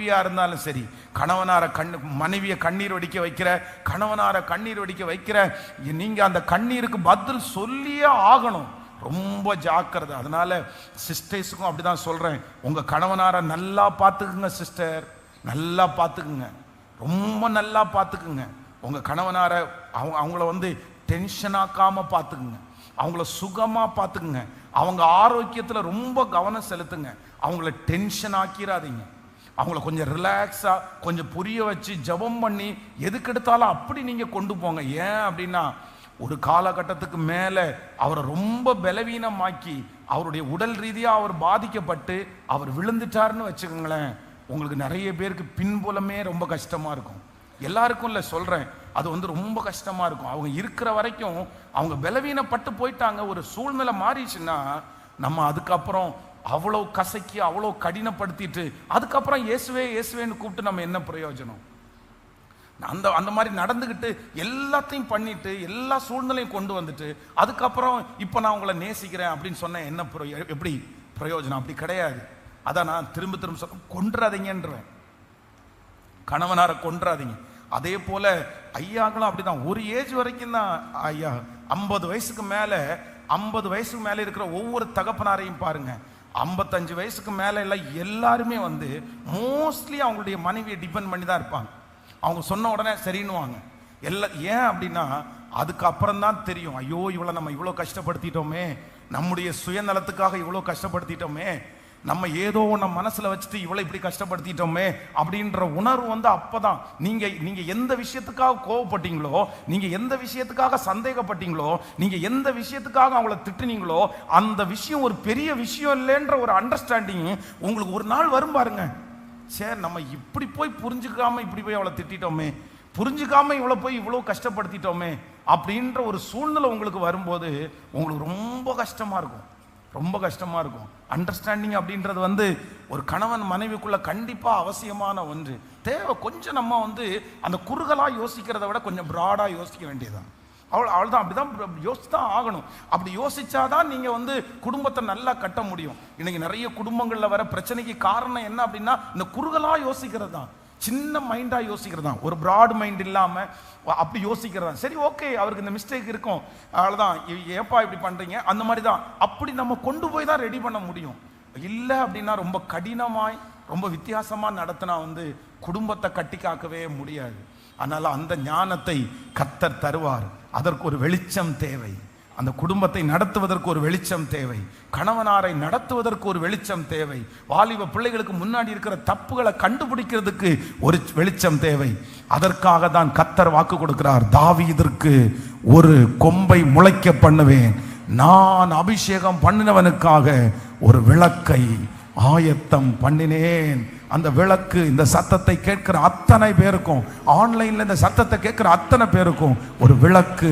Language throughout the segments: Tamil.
மனைவியா இருந்தாலும் சரி, கணவனார மனைவியை கண்ணீர் வடிக்க வைக்கிற, கணவனார கண்ணீர் வடிக்க வைக்கிற, நீங்க அந்த கண்ணீருக்கு பதில் சொல்லியே ஆகணும். ரொம்ப ஜாக்கிரதை. அதனால சிஸ்டர்ஸுக்கும் அப்படிதான் சொல்றேன், உங்க கணவனார நல்லா பார்த்துக்குங்க சிஸ்டர், நல்லா பார்த்துக்குங்க, ரொம்ப நல்லா பார்த்துக்குங்க. உங்க கணவனார அவங்கள டென்ஷன் ஆக்காம பார்த்துக்குங்க, அவங்கள சுகமா பார்த்துக்குங்க, அவங்க ஆரோக்கியத்தில் ரொம்ப கவனம் செலுத்துங்க. அவங்கள டென்ஷன் ஆக்கிடாதீங்க. அவங்கள கொஞ்சம் ரிலாக்ஸா கொஞ்சம் புரிய வச்சு ஜெபம் பண்ணி எதுக்கெடுத்தாலும் அப்படி நீங்க கொண்டு போங்க. ஏன் அப்படின்னா, ஒரு காலகட்டத்துக்கு மேலே அவரை ரொம்ப பலவீனமாக்கி அவருடைய உடல் ரீதியாக அவர் பாதிக்கப்பட்டு அவர் விழுந்துட்டாருன்னு வச்சுக்கோங்களேன், உங்களுக்கு நிறைய பேருக்கு பின்புலமே ரொம்ப கஷ்டமாக இருக்கும். எல்லாருக்கும் இல்லை சொல்கிறேன், அது ரொம்ப கஷ்டமாக இருக்கும். அவங்க இருக்கிற வரைக்கும் அவங்க பலவீனப்பட்டு போயிட்டாங்க. ஒரு சூழ்நிலை மாறிச்சுன்னா நம்ம அதுக்கப்புறம் அவ்வளோ கசக்கி அவ்வளோ கடினப்படுத்திட்டு அதுக்கப்புறம் இயேசுவே இயேசுவேன்னு கூப்பிட்டு நம்ம என்ன பிரயோஜனம்? அந்த மாதிரி நடந்துக்கிட்டு எல்லாத்தையும் பண்ணிட்டு எல்லா சூழ்நிலையும் கொண்டு வந்துட்டு அதுக்கப்புறம் இப்போ நான் உங்களை நேசிக்கிறேன் அப்படின்னு சொன்னேன், என்ன எப்படி பிரயோஜனம்? அப்படி கிடையாது. அதான் நான் திரும்ப திரும்ப சொல்ல, கொன்றாதீங்கன்றேன், கணவனாரை கொன்றாதீங்க. அதே போல ஐயாக்களும் அப்படிதான். ஒரு ஏஜ் வரைக்கும் தான் ஐயா, 50 வயசுக்கு மேலே இருக்கிற ஒவ்வொரு தகப்பனாரையும் பாருங்க, 55 வயசுக்கு மேலே எல்லாம் எல்லாருமே மோஸ்ட்லி அவங்களுடைய மனைவியை டிபெண்ட் பண்ணி தான் இருப்பாங்க. அவங்க சொன்ன உடனே சரின்னுவாங்க எல்லாம். ஏன் அப்படின்னா, அதுக்கப்புறம் தான் தெரியும், ஐயோ இவ்வளோ நம்ம இவ்வளோ கஷ்டப்படுத்திட்டோமே, நம்முடைய சுயநலத்துக்காக இவ்வளோ கஷ்டப்படுத்திட்டோமே, நம்ம ஏதோ நம்ம மனசுல வச்சுட்டு இவ்வளோ இப்படி கஷ்டப்படுத்திட்டோமே அப்படின்ற உணர்வு அப்பதான். நீங்க எந்த விஷயத்துக்காக கோவப்பட்டீங்களோ, நீங்க எந்த விஷயத்துக்காக சந்தேகப்பட்டீங்களோ, நீங்க எந்த விஷயத்துக்காக அவங்கள திட்டுனீங்களோ, அந்த விஷயம் ஒரு பெரிய விஷயம் இல்லைன்ற ஒரு அண்டர்ஸ்டாண்டிங் உங்களுக்கு ஒரு நாள் வரும் பாருங்க. சரி, நம்ம இப்படி போய் புரிஞ்சுக்காம இப்படி போய் அவளை திட்டோமே, புரிஞ்சுக்காம இவ்வளோ கஷ்டப்படுத்திட்டோமே அப்படின்ற ஒரு சூழ்நிலை உங்களுக்கு வரும்போது உங்களுக்கு ரொம்ப கஷ்டமா இருக்கும், ரொம்ப கஷ்டமா இருக்கும். அண்டர்ஸ்டாண்டிங் அப்படின்றது ஒரு கணவன் மனைவிக்குள்ள கண்டிப்பா அவசியமான ஒன்று. தேவை. கொஞ்சம் நம்ம அந்த குறுகலா யோசிக்கிறத விட கொஞ்சம் பிராடா யோசிக்க வேண்டியதுதான். அவள்தான் அப்படிதான் யோசிச்சுதான் ஆகணும். அப்படி யோசிச்சாதான் நீங்க குடும்பத்தை நல்லா கட்ட முடியும். இன்னைக்கு நிறைய குடும்பங்கள்ல வர பிரச்சனைக்கு காரணம் என்ன அப்படின்னா, இந்த குறுகலா யோசிக்கிறது தான், சின்ன மைண்டா யோசிக்கிறது தான், ஒரு பிராட் மைண்ட் இல்லாம அப்படி யோசிக்கிறதா. சரி, ஓகே, அவருக்கு இந்த மிஸ்டேக் இருக்கும், அவ்வளவுதான், ஏப்பா இப்படி பண்றீங்க, அந்த மாதிரி தான். அப்படி நம்ம கொண்டு போய் தான் ரெடி பண்ண முடியும். இல்லை அப்படின்னா ரொம்ப கடினமாய் ரொம்ப வித்தியாசமா நடத்தினா குடும்பத்தை கட்டி காக்கவே முடியாது. அதனால அந்த ஞானத்தை கர்த்தர் தருவார். அதற்கு ஒரு வெளிச்சம் தேவை. அந்த குடும்பத்தை நடத்துவதற்கு ஒரு வெளிச்சம் தேவை. கணவனாரை நடத்துவதற்கு ஒரு வெளிச்சம் தேவை. வாலிப பிள்ளைகளுக்கு முன்னாடி இருக்கிற தப்புகளை கண்டுபிடிக்கிறதுக்கு ஒரு வெளிச்சம் தேவை. அதற்காக தான் கர்த்தர் வாக்கு கொடுக்கிறார், தாவீதிற்கு ஒரு கொம்பை முளைக்க பண்ணுவேன், நான் அபிஷேகம் பண்ணினவனுக்காக ஒரு விளக்கை ஆயத்தம் பண்ணினேன். அந்த விளக்கு இந்த சத்தத்தை கேட்கிற அத்தனை பேருக்கும், ஆன்லைன்ல இந்த சத்தத்தை கேட்கிற அத்தனை பேருக்கும் ஒரு விளக்கு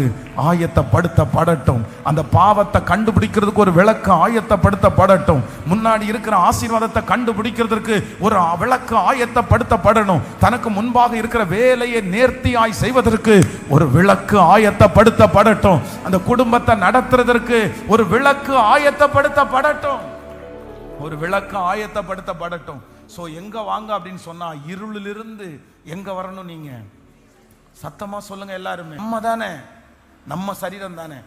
ஆயத்தப்படுத்தப்படட்டும். அந்த பாவத்தை கண்டுபிடிக்கிறதுக்கு ஒரு விளக்கு ஆயத்தப்படுத்தப்படட்டும். முன்னாடி இருக்கிற ஆசீர்வாதத்தை கண்டுபிடிக்கிறதுக்கு ஒரு விளக்கு ஆயத்தப்படுத்தப்படணும். தனக்கு முன்பாக இருக்கிற வேலையை நேர்த்தியாய் செய்வதற்கு ஒரு விளக்கு ஆயத்தப்படுத்தப்படட்டும். அந்த குடும்பத்தை நடத்துறதற்கு ஒரு விளக்கு ஆயத்தப்படுத்தப்படட்டும். ஒரு விளக்கு ஆயத்தப்படுத்தப்படட்டும். சோ எங்க வாங்க அப்படின்னு சொன்னா, இருளிலிருந்து எங்க வரணும்? நீங்க சத்தமா சொல்லுங்க எல்லாருமே. நம்ம தானே, நம்ம சரீரம் தானே.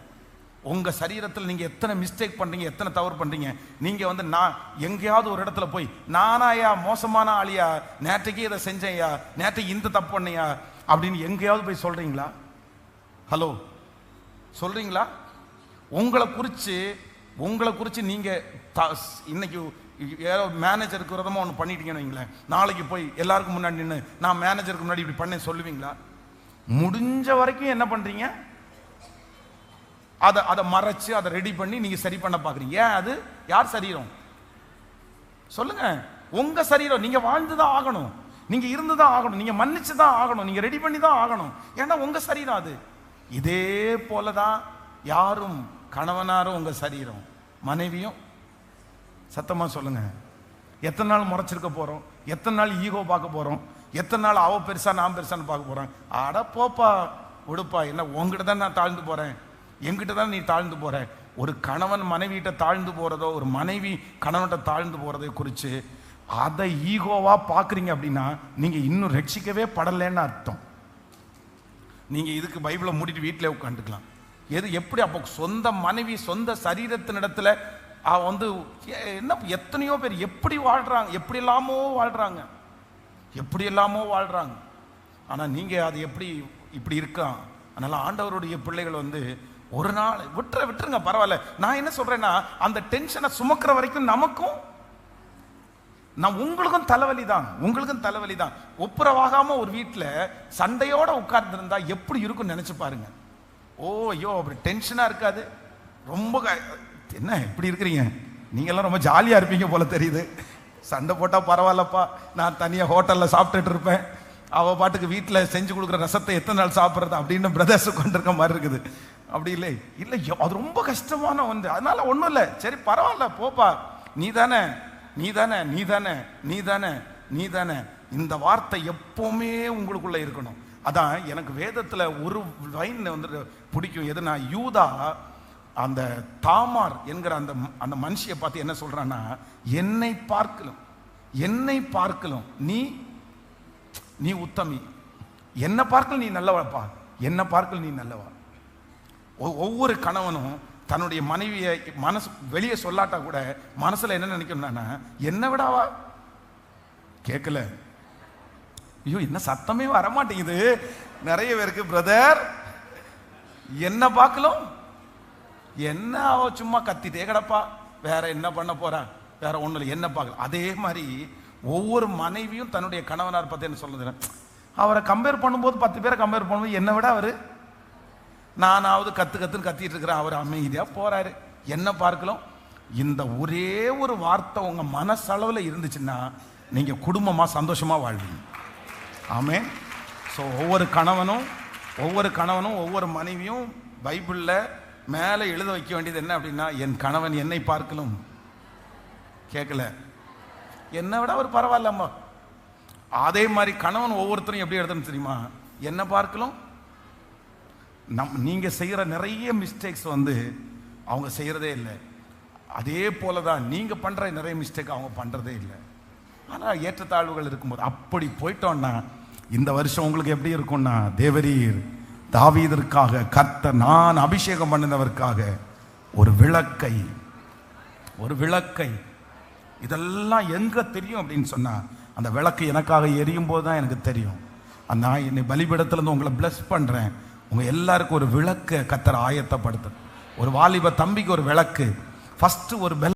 உங்க சரீரத்தில் நீங்க எத்தனை மிஸ்டேக் பண்றீங்க, எத்தனை தவறு பண்றீங்க. நீங்க நான் எங்கேயாவது ஒரு இடத்துல போய், நானாயா மோசமான ஆளியா, நேற்றைக்கு இதை செஞ்சேயா, நேற்றைக்கு இந்த தப்பு பண்ணியா அப்படின்னு எங்கேயாவது போய் சொல்றீங்களா? ஹலோ, சொல்றீங்களா? உங்களை குறிச்சு நீங்க இன்னைக்கு ஏதோ மேனேஜருக்கு விரதமா ஒன்று பண்ணிட்டீங்கன்னு வைங்களேன், நாளைக்கு போய் எல்லாருக்கும் முன்னாடி நின்று நான் மேனேஜருக்கு முன்னாடி இப்படி பண்ண சொல்லுவீங்களா? முடிஞ்ச வரைக்கும் என்ன பண்றீங்க? அதை மறைச்சு அதை ரெடி பண்ணி நீங்க சரி பண்ண பாக்குறீங்க. ஏன்? அது யார் சரீரம்? சொல்லுங்க. உங்க சரீரம். நீங்க வாழ்ந்துதான் ஆகணும், நீங்க இருந்துதான் ஆகணும், நீங்க மன்னிச்சுதான் ஆகணும், நீங்க ரெடி பண்ணி தான் ஆகணும். ஏன்னா உங்க சரீரம் அது. இதே போலதான் யாரும் கணவனாரும் உங்க சரீரம், மனைவியும். சத்தமா சொல்லுங்க. எத்தனை நாள் முறைச்சிருக்க போறோம்? எத்தனை நாள் ஈகோ பார்க்க போறோம்? எத்தனை நாள் அவ பெருசா நான் பெருசான்னு பார்க்க போறேன்? அட போப்பா, விடுப்பா, என்ன உங்ககிட்ட தான் நான் தாழ்ந்து போறேன், என்கிட்ட தான் நீ தாழ்ந்து போற. ஒரு கணவன் மனைவிட்ட தாழ்ந்து போறதோ, ஒரு மனைவி கணவன்கிட்ட தாழ்ந்து போறதை குறித்து அதை ஈகோவா பார்க்குறீங்க அப்படின்னா நீங்கள் இன்னும் ரட்சிக்கவே படலைன்னு அர்த்தம். நீங்கள் இதுக்கு பைபிளை மூடிட்டு வீட்டில் உட்காந்துக்கலாம். எப்படி அப்போ சொந்த மனைவி சொந்த சரீரத்தினிடத்துல வந்து என்ன எத்தனையோ பேர் எப்படி வாழ்கிறாங்க, எப்படி எல்லாமோ வாழ்கிறாங்க. ஆனால் நீங்கள் அது எப்படி இப்படி இருக்கான். அதனால் ஆண்டவருடைய பிள்ளைகள் வந்து ஒரு நாள் விட்டுருங்க, பரவாயில்ல. நான் என்ன சொல்கிறேன்னா, அந்த டென்ஷனை சுமக்கிற வரைக்கும் உங்களுக்கும் தலைவலி தான். ஒப்புரவாகாம ஒரு வீட்டில் சண்டையோட உட்கார்ந்துருந்தா எப்படி இருக்குன்னு நினைச்சு பாருங்க. ஐயோ அப்படி டென்ஷனா இருக்காது. ரொம்ப என்ன இப்படி இருக்கிறீங்க, நீங்கெல்லாம் ரொம்ப ஜாலியா இருப்பீங்க போல தெரியுது. சண்டை போட்டா பரவாயில்லப்பா, நான் தனியாக ஹோட்டலில் சாப்பிட்டுட்டு இருப்பேன், அவள் பாட்டுக்கு வீட்டில் செஞ்சு கொடுக்குற ரசத்தை எத்தனை நாள் சாப்பிட்றது அப்படின்னு பிரதர்ஸ் உட்காந்துருக்க மாதிரி இருக்குது. அப்படி இல்லை, அது ரொம்ப கஷ்டமான ஒன்று. அதனால ஒன்றும் இல்லை, சரி பரவாயில்ல போப்பா, நீ தானே. இந்த வார்த்தை எப்பவுமே உங்களுக்குள்ள இருக்கணும். அதான் எனக்கு வேதத்தில் ஒரு லைன் வந்து பிடிக்கும். எதுனா, யூதா அந்த தாமார் என்கிற அந்த மனுஷியை பார்த்து என்ன சொல்றான்னா, என்னை பார்க்கலும் நீ உத்தமி, என்ன பார்க்கலும் நீ நல்லவப்பா, என்ன பார்க்கலும் நீ நல்லவா. ஒவ்வொரு கணவனும் தன்னுடைய மனைவியை மனசு வெளியே சொல்லாட்டா கூட மனசுல என்ன நினைக்கணும்னா, என்ன விடாவா கேட்கல. ஐயோ என்ன சத்தமே வரமாட்டேங்குது நிறைய பேருக்கு. பிரதர் என்ன பார்க்கலும், என்ன அவ சும்மா கத்திட்டே கிடப்பா, வேற என்ன பண்ண போறா, வேற ஒண்ணு இல்லை, என்ன பார்க்கல. அதே மாதிரி ஒவ்வொரு மனைவியும் தன்னுடைய கணவனார் பத்தி என்ன சொல்றது, அவரை கம்பேர் பண்ணும்போது 10 பேரை கம்பேர் பண்ணும்போது என்னை விட அவரு, நானாவது கத்துன்னு கத்திட்டு இருக்கிறேன், அவர் அமைதியா போறாரு. என்ன பார்க்கலாம். இந்த ஒரே ஒரு வார்த்தை உங்க மனசளவுல இருந்துச்சுன்னா நீங்க குடும்பமா சந்தோஷமா வாழ்வீங்க. ஆமென். ஸோ ஒவ்வொரு கணவனும் ஒவ்வொரு மனைவியும் பைபிள்ல மேலே எழுத வைக்க வேண்டியது என்ன அப்படின்னா, என் கணவன் என்னை பார்க்கலும், கேட்கல, என்னை விட அவர் பரவாயில்லம்மா. அதே மாதிரி கணவன் ஒவ்வொருத்தரும் எப்படி எழுதணும் தெரியுமா, என்ன பார்க்கலும். நீங்க செய்யற நிறைய மிஸ்டேக்ஸ் வந்து அவங்க செய்யறதே இல்லை. அதே போலதான் நீங்க பண்ற நிறைய மிஸ்டேக் அவங்க பண்றதே இல்லை. ஆனா ஏற்றத்தாழ்வுகள் இருக்கும்போது அப்படி போயிட்டோம்னா இந்த வருஷம் உங்களுக்கு எப்படி இருக்கும்னா, தேவரீர் தாவீதிற்காக கர்த்தர் நான் அபிஷேகம் பண்ணினவருக்காக ஒரு விளக்கை இதெல்லாம் எங்க தெரியும் அப்படின்னு சொன்னா, அந்த விளக்கு எனக்காக எரியும் போது தான் எனக்கு தெரியும். நான் என்னை பலிபீடத்துல இருந்து உங்களை பிளஸ் பண்றேன். உங்க எல்லாருக்கும் ஒரு விளக்க கர்த்தர் ஆயத்தப்படுத்த, ஒரு வாலிப தம்பிக்கு ஒரு விளக்கு, ஃபர்ஸ்ட் ஒரு